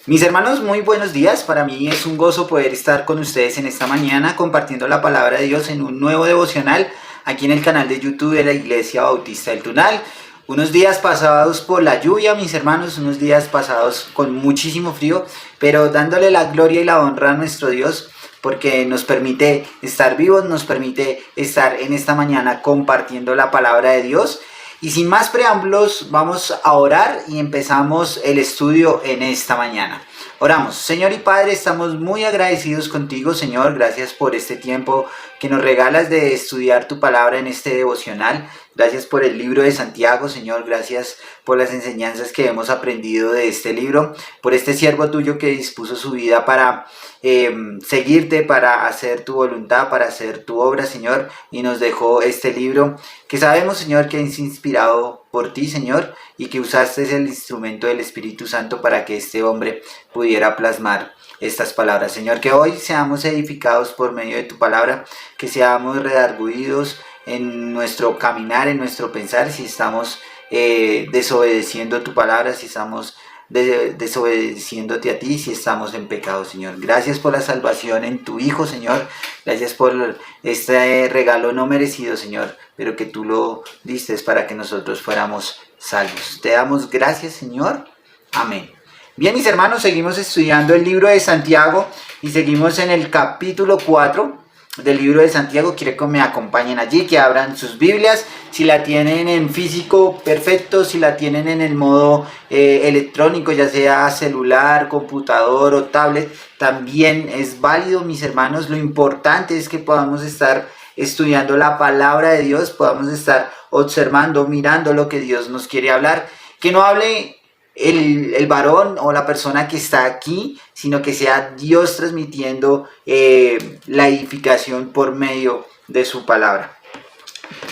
Mis hermanos, muy buenos días. Para mí es un gozo poder estar con ustedes en esta mañana compartiendo la palabra de Dios en un nuevo devocional aquí en el canal de YouTube de la Iglesia Bautista del Tunal. Unos días pasados por la lluvia, mis hermanos, unos días pasados con muchísimo frío, pero dándole la gloria y la honra a nuestro Dios porque nos permite estar vivos, nos permite estar en esta mañana compartiendo la palabra de Dios. Y sin más preámbulos, vamos a orar y empezamos el estudio en esta mañana. Oramos. Señor y Padre, estamos muy agradecidos contigo, Señor. Gracias por este tiempo que nos regalas de estudiar tu palabra en este devocional. Gracias por el libro de Santiago, Señor. Gracias por las enseñanzas que hemos aprendido de este libro. Por este siervo tuyo que dispuso su vida para seguirte, para hacer tu voluntad, para hacer tu obra, Señor. Y nos dejó este libro que sabemos, Señor, que es inspirado por ti, Señor, y que usaste el instrumento del Espíritu Santo para que este hombre pudiera plasmar estas palabras. Señor, que hoy seamos edificados por medio de tu palabra, que seamos redarguidos en nuestro caminar, en nuestro pensar, si estamos desobedeciendo tu palabra, si estamos desobedeciéndote a ti, si estamos en pecado, Señor. Gracias por la salvación en tu Hijo, Señor. Gracias por este regalo no merecido, Señor, pero que tú lo diste para que nosotros fuéramos salvos. Te damos gracias, Señor. Amén. Bien, mis hermanos, seguimos estudiando el libro de Santiago y seguimos en el capítulo 4 del libro de Santiago. Quiero que me acompañen allí, que abran sus Biblias. Si la tienen en físico, perfecto. Si la tienen en el modo electrónico, ya sea celular, computador o tablet, también es válido, mis hermanos. Lo importante es que podamos estar estudiando la palabra de Dios, podamos estar observando, mirando lo que Dios nos quiere hablar. Que no hable el varón o la persona que está aquí, sino que sea Dios transmitiendo la edificación por medio de su palabra.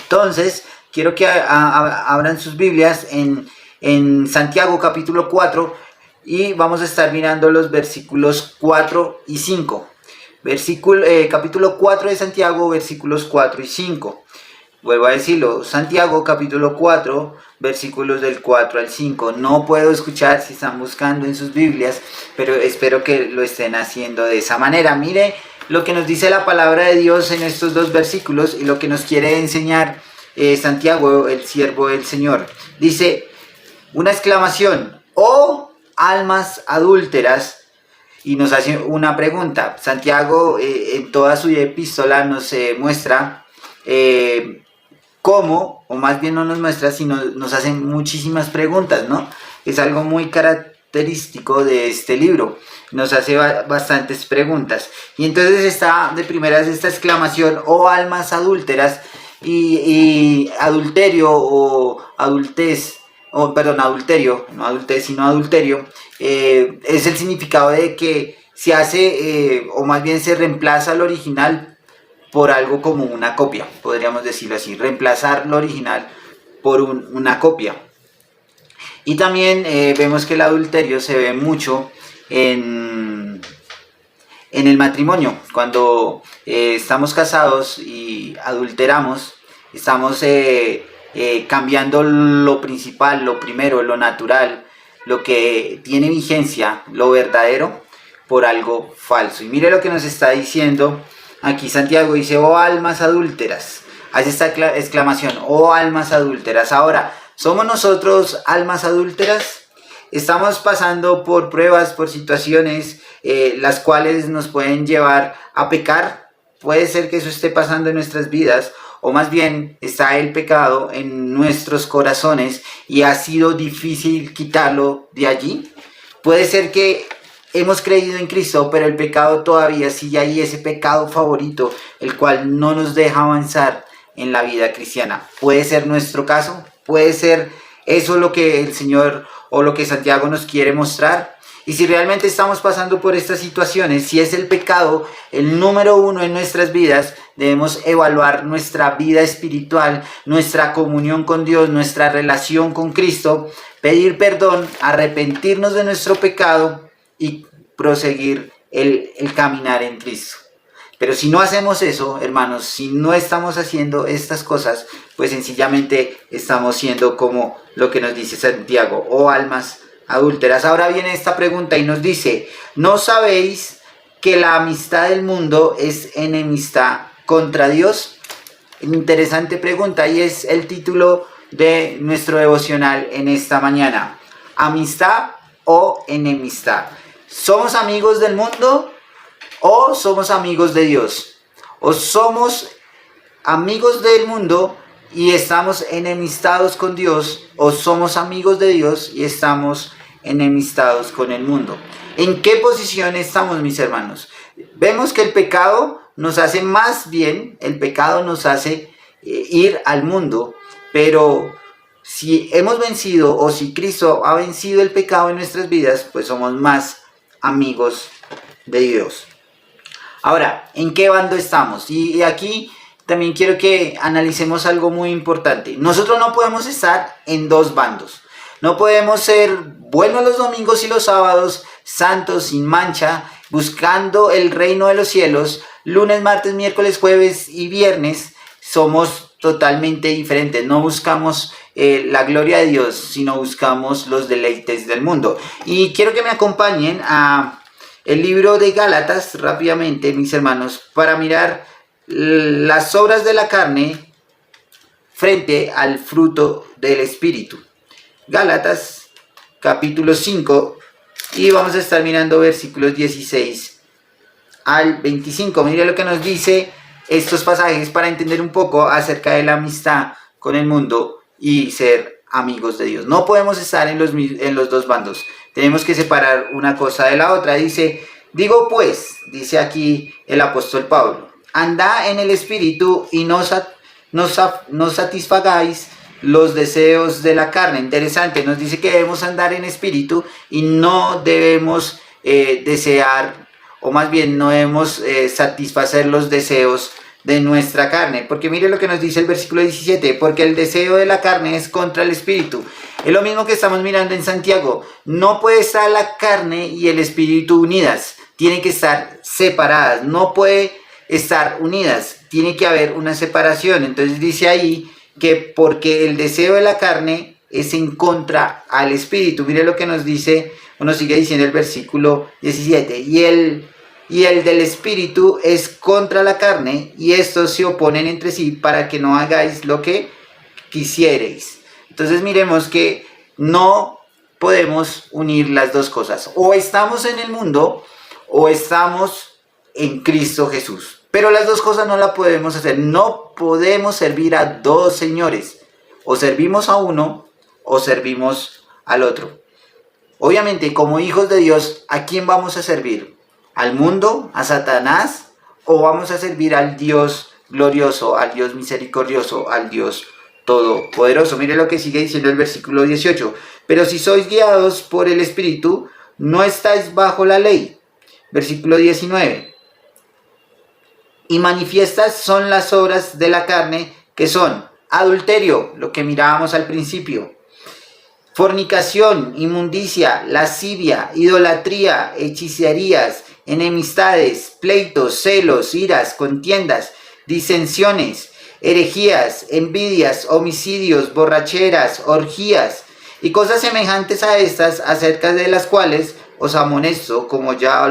Entonces, quiero que abran sus Biblias en Santiago capítulo 4 y vamos a estar mirando los versículos 4 y 5. Capítulo 4 de Santiago, versículos 4 y 5. Vuelvo a decirlo, Santiago capítulo 4, versículos del 4 al 5. No puedo escuchar si están buscando en sus Biblias, pero espero que lo estén haciendo de esa manera. Mire lo que nos dice la palabra de Dios en estos dos versículos y lo que nos quiere enseñar Santiago, el siervo del Señor. Dice, una exclamación, ¡oh almas adúlteras! Y nos hace una pregunta. Santiago en toda su epístola nos muestra cómo, o más bien no nos muestra, sino nos hacen muchísimas preguntas, ¿no? Es algo muy característico de este libro, nos hace bastantes preguntas. Y entonces está de primeras esta exclamación, oh almas adúlteras, y adulterio o adultez, adulterio, no adultez sino adulterio, es el significado de que se hace, o más bien se reemplaza al original por algo como una copia, podríamos decirlo así, reemplazar lo original por una copia. Y también vemos que el adulterio se ve mucho en el matrimonio. Cuando estamos casados y adulteramos, estamos cambiando lo principal, lo primero, lo natural, lo que tiene vigencia, lo verdadero, por algo falso. Y mire lo que nos está diciendo aquí Santiago, dice, oh almas adúlteras. Hace esta exclamación, oh almas adúlteras. Ahora, ¿somos nosotros almas adúlteras? Estamos pasando por pruebas, por situaciones las cuales nos pueden llevar a pecar. Puede ser que eso esté pasando en nuestras vidas, o más bien está el pecado en nuestros corazones y ha sido difícil quitarlo de allí. Puede ser que hemos creído en Cristo, pero el pecado todavía sigue ahí, ese pecado favorito, el cual no nos deja avanzar en la vida cristiana. Puede ser nuestro caso, puede ser eso lo que el Señor o lo que Santiago nos quiere mostrar. Y si realmente estamos pasando por estas situaciones, si es el pecado el número uno en nuestras vidas, debemos evaluar nuestra vida espiritual, nuestra comunión con Dios, nuestra relación con Cristo, pedir perdón, arrepentirnos de nuestro pecado y proseguir el caminar en Cristo. Pero si no hacemos eso, hermanos, si no estamos haciendo estas cosas, pues sencillamente estamos siendo como lo que nos dice Santiago, oh almas adúlteras. Ahora viene esta pregunta y nos dice, ¿no sabéis que la amistad del mundo es enemistad contra Dios? Interesante pregunta y es el título de nuestro devocional en esta mañana. ¿Amistad o enemistad? ¿Somos amigos del mundo o somos amigos de Dios? ¿O somos amigos del mundo y estamos enemistados con Dios? ¿O somos amigos de Dios y estamos enemistados con el mundo? ¿En qué posición estamos, mis hermanos? Vemos que el pecado nos hace más bien, el pecado nos hace ir al mundo, pero si hemos vencido o si Cristo ha vencido el pecado en nuestras vidas, pues somos más amigos de Dios. Ahora, ¿en qué bando estamos? Y aquí también quiero que analicemos algo muy importante. Nosotros no podemos estar en dos bandos. No podemos ser buenos los domingos y los sábados, santos, sin mancha, buscando el reino de los cielos. Lunes, martes, miércoles, jueves y viernes somos totalmente diferentes. No buscamos la gloria de Dios, sino buscamos los deleites del mundo. Y quiero que me acompañen a el libro de Gálatas rápidamente, mis hermanos, para mirar las obras de la carne frente al fruto del Espíritu. Gálatas capítulo 5 y vamos a estar mirando versículos 16 al 25. Mire lo que nos dice estos pasajes para entender un poco acerca de la amistad con el mundo y ser amigos de Dios. No podemos estar en los dos bandos. Tenemos que separar una cosa de la otra. Dice, digo pues, dice aquí el apóstol Pablo, andad en el Espíritu y no satisfagáis los deseos de la carne. Interesante, nos dice que debemos andar en espíritu y no debemos desear, o más bien no debemos satisfacer los deseos de nuestra carne, porque mire lo que nos dice el versículo 17, porque el deseo de la carne es contra el espíritu. Es lo mismo que estamos mirando en Santiago, no puede estar la carne y el espíritu unidas, tienen que estar separadas, no puede estar unidas, tiene que haber una separación. Entonces dice ahí que porque el deseo de la carne es en contra al espíritu. Mire lo que nos dice, o nos sigue diciendo el versículo 17, y el del espíritu es contra la carne, y estos se oponen entre sí para que no hagáis lo que quisiereis. Entonces miremos que no podemos unir las dos cosas, o estamos en el mundo o estamos en Cristo Jesús. Pero las dos cosas no las podemos hacer. No podemos servir a dos señores. O servimos a uno o servimos al otro. Obviamente, como hijos de Dios, ¿a quién vamos a servir? ¿Al mundo? ¿A Satanás? ¿O vamos a servir al Dios glorioso, al Dios misericordioso, al Dios todopoderoso? Mire lo que sigue diciendo el versículo 18. Pero si sois guiados por el Espíritu, no estáis bajo la ley. Versículo 19. Y manifiestas son las obras de la carne, que son adulterio, lo que mirábamos al principio, fornicación, inmundicia, lascivia, idolatría, hechicerías, enemistades, pleitos, celos, iras, contiendas, disensiones, herejías, envidias, homicidios, borracheras, orgías y cosas semejantes a estas, acerca de las cuales os amonesto, como ya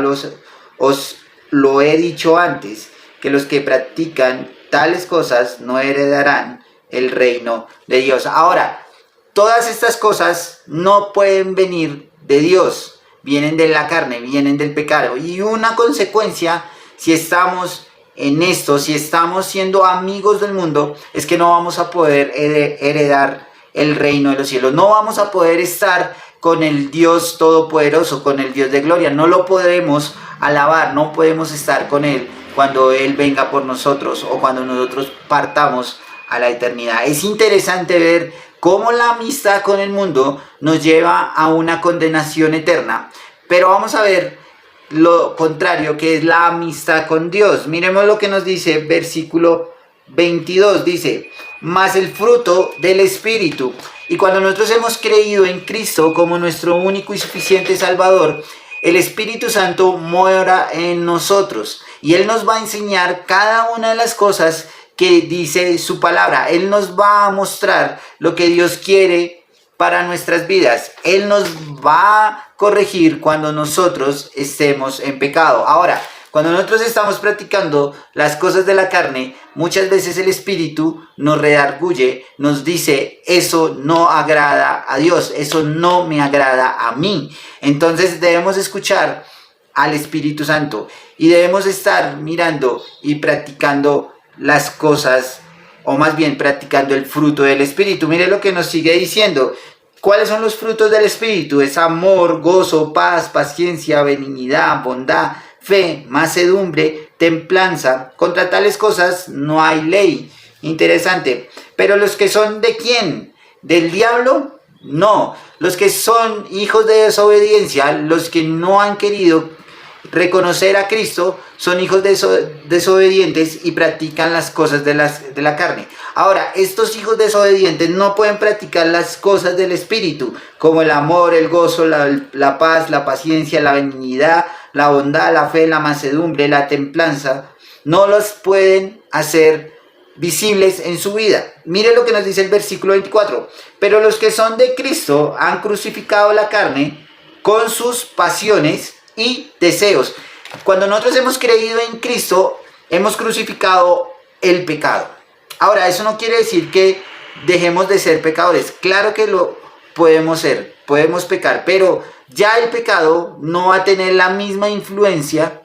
os lo he dicho antes, que los que practican tales cosas no heredarán el reino de Dios. Ahora, todas estas cosas no pueden venir de Dios, vienen de la carne, vienen del pecado. Y una consecuencia, si estamos en esto, si estamos siendo amigos del mundo, es que no vamos a poder heredar el reino de los cielos. No vamos a poder estar con el Dios todopoderoso, con el Dios de gloria. No lo podemos alabar, no podemos estar con Él cuando Él venga por nosotros o cuando nosotros partamos a la eternidad. Es interesante ver cómo la amistad con el mundo nos lleva a una condenación eterna. Pero vamos a ver lo contrario, que es la amistad con Dios. Miremos lo que nos dice versículo 22. Dice, mas el fruto del Espíritu. Y cuando nosotros hemos creído en Cristo como nuestro único y suficiente Salvador, el Espíritu Santo mora en nosotros y Él nos va a enseñar cada una de las cosas que dice su palabra. Él nos va a mostrar lo que Dios quiere para nuestras vidas. Él nos va a corregir cuando nosotros estemos en pecado. Ahora, cuando nosotros estamos practicando las cosas de la carne, muchas veces el Espíritu nos redarguye, nos dice, eso no agrada a Dios, eso no me agrada a mí. Entonces debemos escuchar al Espíritu Santo y debemos estar mirando y practicando las cosas, o más bien practicando el fruto del Espíritu. Mire lo que nos sigue diciendo. ¿Cuáles son los frutos del Espíritu? Es amor, gozo, paz, paciencia, benignidad, bondad, fe, mansedumbre, templanza. Contra tales cosas no hay ley. Interesante. Pero los que son ¿de quién? ¿Del diablo? No. Los que son hijos de desobediencia, los que no han querido reconocer a Cristo, son hijos desobedientes y practican las cosas de la carne. Ahora, estos hijos desobedientes no pueden practicar las cosas del Espíritu, como el amor, el gozo, la paz, la paciencia, la benignidad, la bondad, la fe, la mansedumbre, la templanza. No los pueden hacer visibles en su vida. Mire lo que nos dice el versículo 24. Pero los que son de Cristo han crucificado la carne con sus pasiones y deseos. Cuando nosotros hemos creído en Cristo, hemos crucificado el pecado. Ahora, eso no quiere decir que dejemos de ser pecadores. Claro que lo podemos ser, podemos pecar, pero ya el pecado no va a tener la misma influencia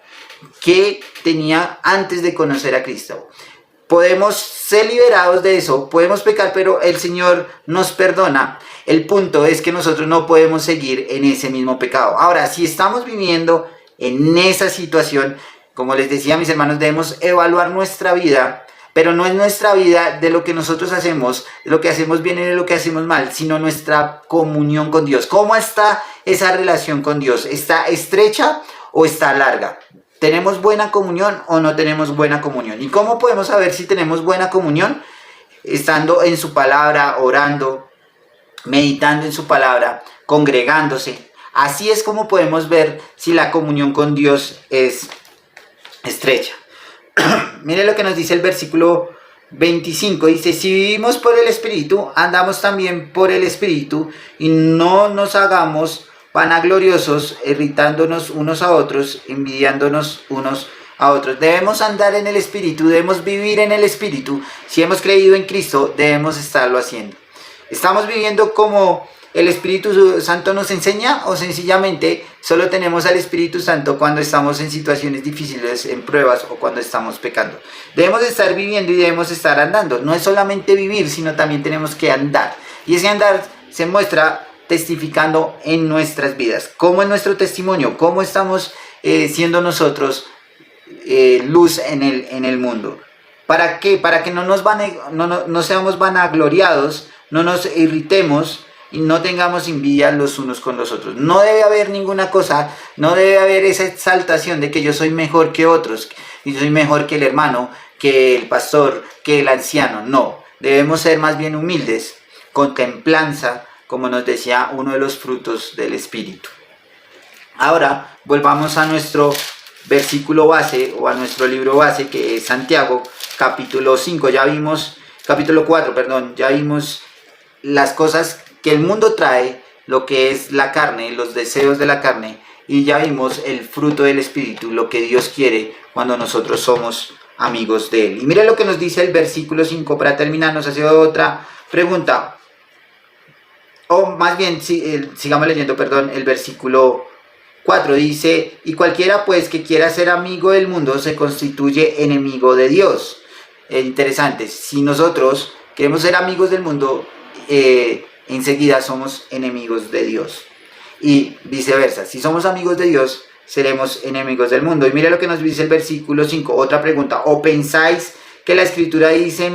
que tenía antes de conocer a Cristo. Podemos ser liberados de eso, podemos pecar, pero el Señor nos perdona. El punto es que nosotros no podemos seguir en ese mismo pecado. Ahora, si estamos viviendo en esa situación, como les decía a mis hermanos, debemos evaluar nuestra vida, pero no es nuestra vida de lo que nosotros hacemos, de lo que hacemos bien y de lo que hacemos mal, sino nuestra comunión con Dios. ¿Cómo está esa relación con Dios? ¿Está estrecha o está larga? ¿Tenemos buena comunión o no tenemos buena comunión? ¿Y cómo podemos saber si tenemos buena comunión? Estando en su palabra, orando, meditando en su palabra, congregándose. Así es como podemos ver si la comunión con Dios es estrecha. Mire lo que nos dice el versículo 25. Dice, si vivimos por el Espíritu, andamos también por el Espíritu, y no nos hagamos vanagloriosos, irritándonos unos a otros, envidiándonos unos a otros. Debemos andar en el Espíritu, debemos vivir en el Espíritu. Si hemos creído en Cristo, debemos estarlo haciendo. ¿Estamos viviendo como el Espíritu Santo nos enseña, o sencillamente solo tenemos al Espíritu Santo cuando estamos en situaciones difíciles, en pruebas, o cuando estamos pecando? Debemos estar viviendo y debemos estar andando. No es solamente vivir, sino también tenemos que andar. Y ese andar se muestra testificando en nuestras vidas. ¿Cómo es nuestro testimonio? ¿Cómo estamos siendo nosotros luz en el mundo? ¿Para qué? Para que no seamos vanagloriados, no nos irritemos y no tengamos envidia los unos con los otros. No debe haber ninguna cosa, no debe haber esa exaltación de que yo soy mejor que otros, y yo soy mejor que el hermano, que el pastor, que el anciano. No, debemos ser más bien humildes, con templanza, como nos decía uno de los frutos del Espíritu. Ahora volvamos a nuestro versículo base, o a nuestro libro base, que es Santiago, capítulo 5. Capítulo 4, perdón. Ya vimos las cosas que el mundo trae, lo que es la carne, los deseos de la carne, y ya vimos el fruto del Espíritu, lo que Dios quiere cuando nosotros somos amigos de Él. Y mire lo que nos dice el versículo 5, para terminar, nos hace otra pregunta. O más bien, sigamos leyendo, perdón, el versículo 4 dice, y cualquiera pues que quiera ser amigo del mundo se constituye enemigo de Dios. Interesante, si nosotros queremos ser amigos del mundo, enseguida somos enemigos de Dios. Y viceversa, si somos amigos de Dios, seremos enemigos del mundo. Y mire lo que nos dice el versículo 5, otra pregunta. ¿O pensáis que la Escritura dice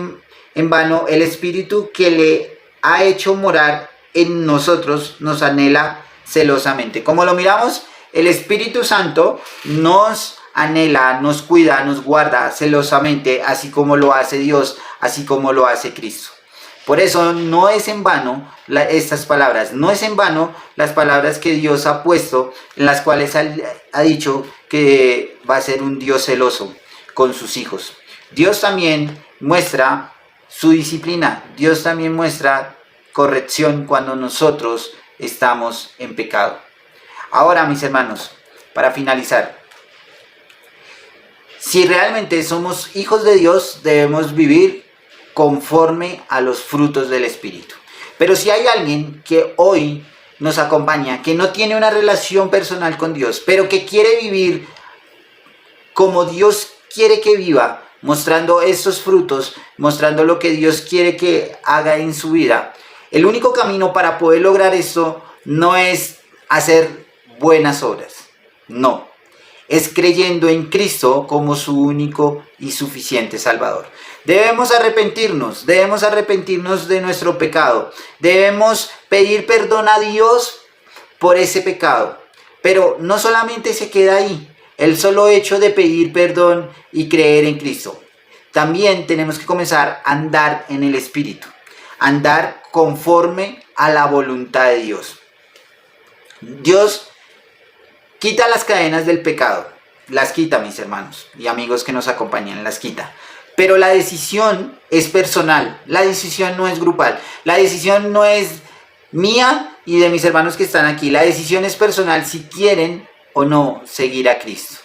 en vano, el Espíritu que le ha hecho morar en nosotros nos anhela celosamente? Como lo miramos, el Espíritu Santo nos anhela, nos cuida, nos guarda celosamente, así como lo hace Dios, así como lo hace Cristo. Por eso no es en vano estas palabras, no es en vano las palabras que Dios ha puesto, en las cuales ha dicho que va a ser un Dios celoso con sus hijos. Dios también muestra su disciplina, Dios también muestra corrección cuando nosotros estamos en pecado. Ahora, mis hermanos, para finalizar, si realmente somos hijos de Dios, debemos vivir conforme a los frutos del Espíritu. Pero si hay alguien que hoy nos acompaña, que no tiene una relación personal con Dios, pero que quiere vivir como Dios quiere que viva, mostrando estos frutos, mostrando lo que Dios quiere que haga en su vida, el único camino para poder lograr esto no es hacer buenas obras, no. Es creyendo en Cristo como su único y suficiente Salvador. Debemos arrepentirnos de nuestro pecado. Debemos pedir perdón a Dios por ese pecado. Pero no solamente se queda ahí, el solo hecho de pedir perdón y creer en Cristo. También tenemos que comenzar a andar en el Espíritu, andar conforme a la voluntad de Dios. Dios quita las cadenas del pecado, las quita, mis hermanos y amigos que nos acompañan, las quita. Pero la decisión es personal, la decisión no es grupal, la decisión no es mía y de mis hermanos que están aquí, la decisión es personal si quieren o no seguir a Cristo.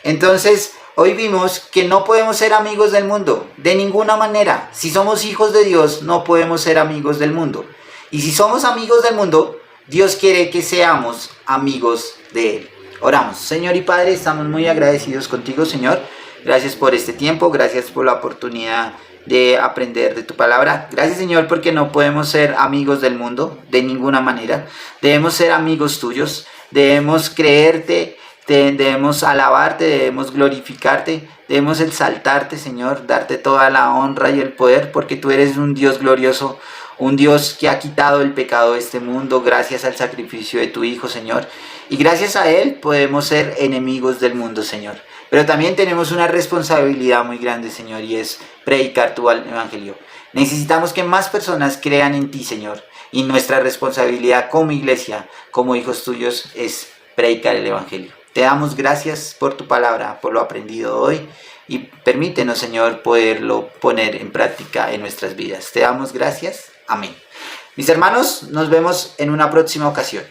Entonces, hoy vimos que no podemos ser amigos del mundo, de ninguna manera. Si somos hijos de Dios, no podemos ser amigos del mundo. Y si somos amigos del mundo, Dios quiere que seamos amigos de Él. Oramos. Señor y Padre, estamos muy agradecidos contigo, Señor. Gracias por este tiempo, gracias por la oportunidad de aprender de tu palabra. Gracias, Señor, porque no podemos ser amigos del mundo de ninguna manera. Debemos ser amigos tuyos, debemos creerte, debemos alabarte, debemos glorificarte, debemos exaltarte, Señor, darte toda la honra y el poder, porque tú eres un Dios glorioso, un Dios que ha quitado el pecado de este mundo gracias al sacrificio de tu Hijo, Señor. Y gracias a Él podemos ser enemigos del mundo, Señor. Pero también tenemos una responsabilidad muy grande, Señor, y es predicar tu evangelio. Necesitamos que más personas crean en ti, Señor. Y nuestra responsabilidad como iglesia, como hijos tuyos, es predicar el evangelio. Te damos gracias por tu palabra, por lo aprendido hoy. Y permítenos, Señor, poderlo poner en práctica en nuestras vidas. Te damos gracias. Amén. Mis hermanos, nos vemos en una próxima ocasión.